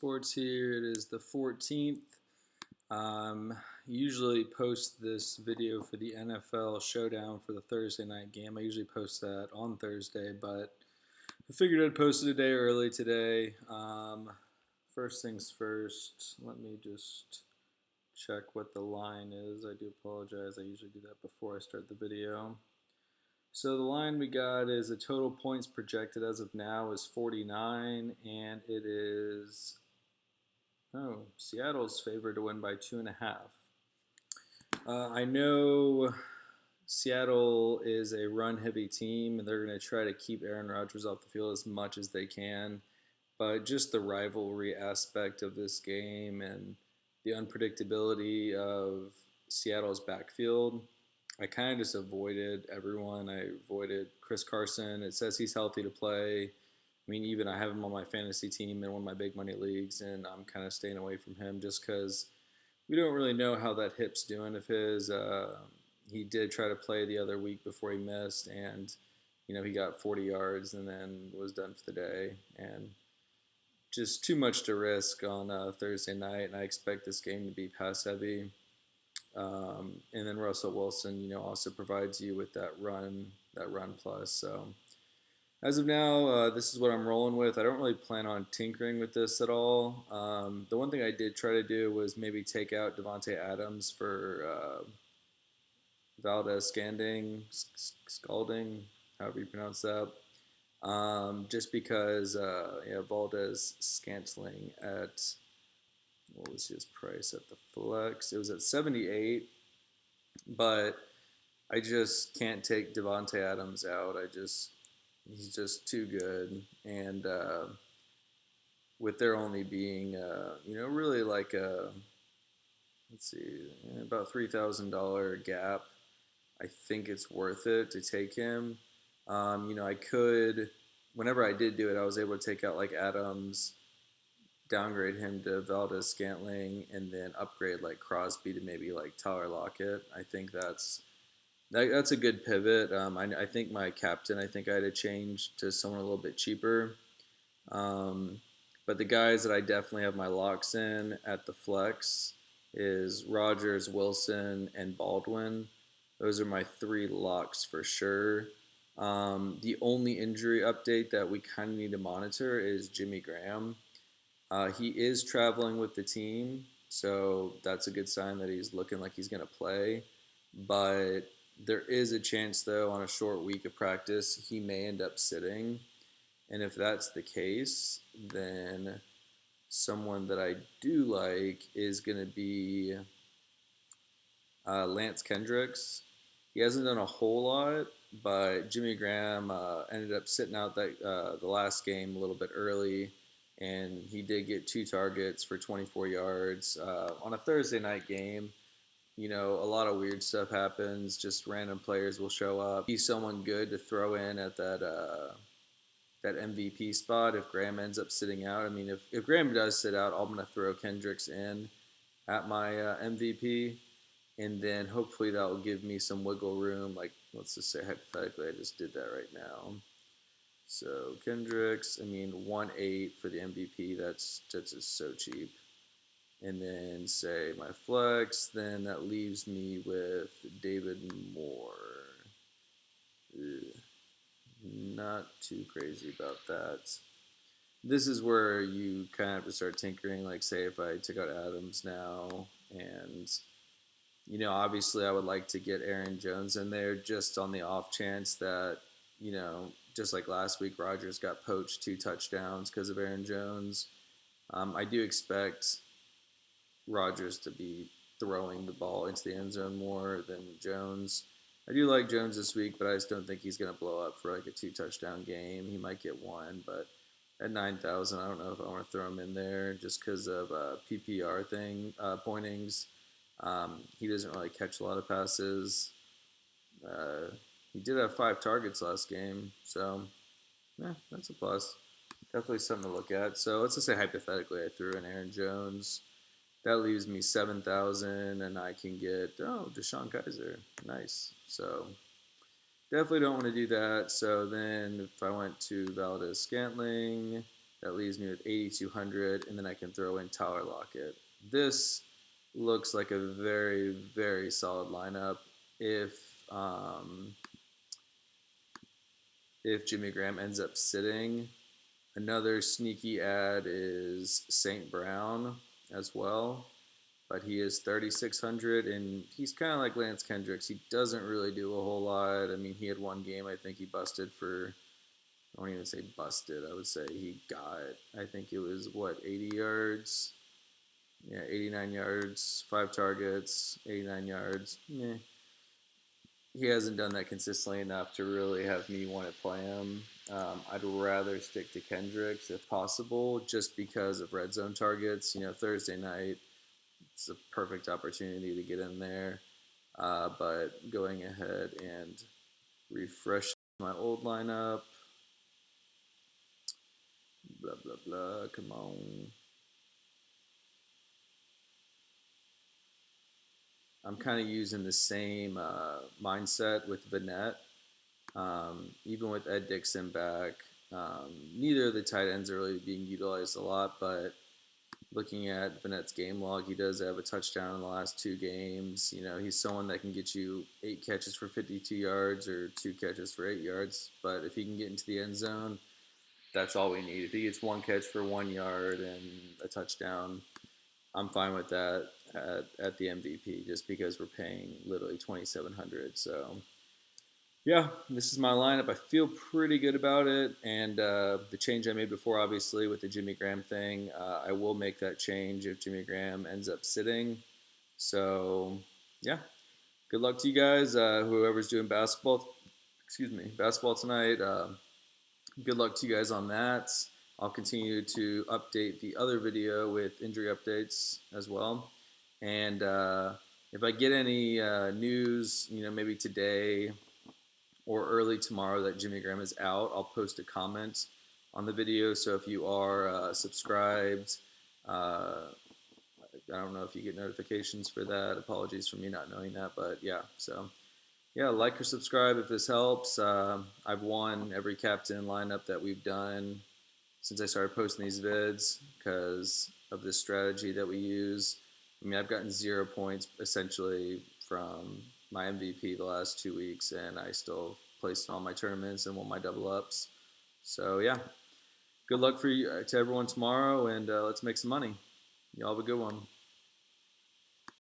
Sports here. It is the 14th. Usually post this video for the NFL Showdown for the Thursday night game. I usually post that on Thursday, but I figured I'd post it a day early today. First things first, let me just check what the line is. I do apologize. I usually do that before I start the video. So the line we got is the total points projected as of now is 49, and it is Seattle's favored to win by 2.5. I know Seattle is a run-heavy team, and they're going to try to keep Aaron Rodgers off the field as much as they can. But just the rivalry aspect of this game and the unpredictability of Seattle's backfield, I kind of just avoided everyone. I avoided Chris Carson. It says he's healthy to play. I mean, even I have him on my fantasy team in one of my big money leagues, and I'm kind of staying away from him just because we don't really know how that hip's doing of his. He did try to play the other week before he missed, and he got 40 yards and then was done for the day, and just too much to risk on Thursday night. And I expect this game to be pass heavy. And then Russell Wilson, also provides you with that run plus. So as of now, this is what I'm rolling with. I don't really plan on tinkering with this at all. The one thing I did try to do was maybe take out Devontae Adams for Valdez Scalding, however you pronounce that. Just because, Valdez Scantling at, what was his price at the flex? It was at 78, but I just can't take Devontae Adams out. He's just too good, and with there only being, really like let's see, about $3,000 gap, I think it's worth it to take him. I could, whenever I did do it, I was able to take out like Adams, downgrade him to Valdez Scantling, and then upgrade like Crosby to maybe like Tyler Lockett. I think that's a good pivot. I think my captain, I think I had to change to someone a little bit cheaper. But the guys that I definitely have my locks in at the flex is Rodgers, Wilson, and Baldwin. Those are my three locks for sure. The only injury update that we kind of need to monitor is Jimmy Graham. He is traveling with the team, so that's a good sign that he's looking like he's going to play. But there is a chance, though, on a short week of practice, he may end up sitting. And if that's the case, then someone that I do like is going to be Lance Kendricks. He hasn't done a whole lot, but Jimmy Graham ended up sitting out the last game a little bit early, and he did get 2 targets for 24 yards. On a Thursday night game, a lot of weird stuff happens. Just random players will show up. He's someone good to throw in at that MVP spot if Graham ends up sitting out. I mean, if Graham does sit out, I'm going to throw Kendricks in at my MVP, and then hopefully that will give me some wiggle room. Like, let's just say hypothetically, I just did that right now. So Kendricks, 1.8 for the MVP. That's just so cheap. And then say my flex, then that leaves me with David Moore. Ugh. Not too crazy about that. This is where you kind of have to start tinkering. Like, say if I took out Adams now, and obviously I would like to get Aaron Jones in there just on the off chance that, just like last week, Rodgers got poached 2 touchdowns because of Aaron Jones. I do expect Rodgers to be throwing the ball into the end zone more than Jones. I do like Jones this week, but I just don't think he's going to blow up for like a 2 touchdown game. He might get 1, but at 9,000, I don't know if I want to throw him in there just because of PPR pointings. He doesn't really catch a lot of passes. He did have 5 targets last game, so yeah, that's a plus. Definitely something to look at. So let's just say hypothetically I threw in Aaron Jones. That leaves me 7,000, and I can get Deshaun Kaiser. Nice. So definitely don't want to do that. So then if I went to Valdez Scantling, That leaves me with 8,200, and then I can throw in Tyler Lockett. This looks like a very, very solid lineup. If um, if Jimmy Graham ends up sitting, another sneaky ad is St. Brown as well, but he is 3,600, and he's kind of like Lance Kendricks. He doesn't really do a whole lot. I mean, he had one game I think he busted for. I won't even say busted. I would say he got. I think it was what 80 yards. Yeah, 89 yards, 5 targets, 89 yards. Meh. He hasn't done that consistently enough to really have me want to play him. I'd rather stick to Kendricks if possible, just because of red zone targets. Thursday night, it's a perfect opportunity to get in there. But going ahead and refresh my old lineup, blah, blah, blah, come on. I'm kind of using the same mindset with Vanette. Even with Ed Dixon back, neither of the tight ends are really being utilized a lot, but looking at Vanette's game log, he does have a touchdown in the last 2 games. He's someone that can get you 8 catches for 52 yards or 2 catches for 8 yards. But if he can get into the end zone, that's all we need. If he gets 1 catch for 1 yard and a touchdown, I'm fine with that at the MVP, just because we're paying literally 2,700. So yeah, this is my lineup. I feel pretty good about it, and the change I made before, obviously, with the Jimmy Graham thing, I will make that change if Jimmy Graham ends up sitting. So, yeah, good luck to you guys. Whoever's doing basketball tonight. Good luck to you guys on that. I'll continue to update the other video with injury updates as well, and if I get any news, maybe today or early tomorrow that Jimmy Graham is out, I'll post a comment on the video. So if you are subscribed, I don't know if you get notifications for that. Apologies for me not knowing that, but yeah. So yeah, like or subscribe if this helps. I've won every captain lineup that we've done since I started posting these vids because of this strategy that we use. I mean, I've gotten 0 points essentially from my MVP the last 2 weeks, and I still placed in all my tournaments and won my double ups. So yeah, good luck for you to everyone tomorrow, and let's make some money. Y'all have a good one.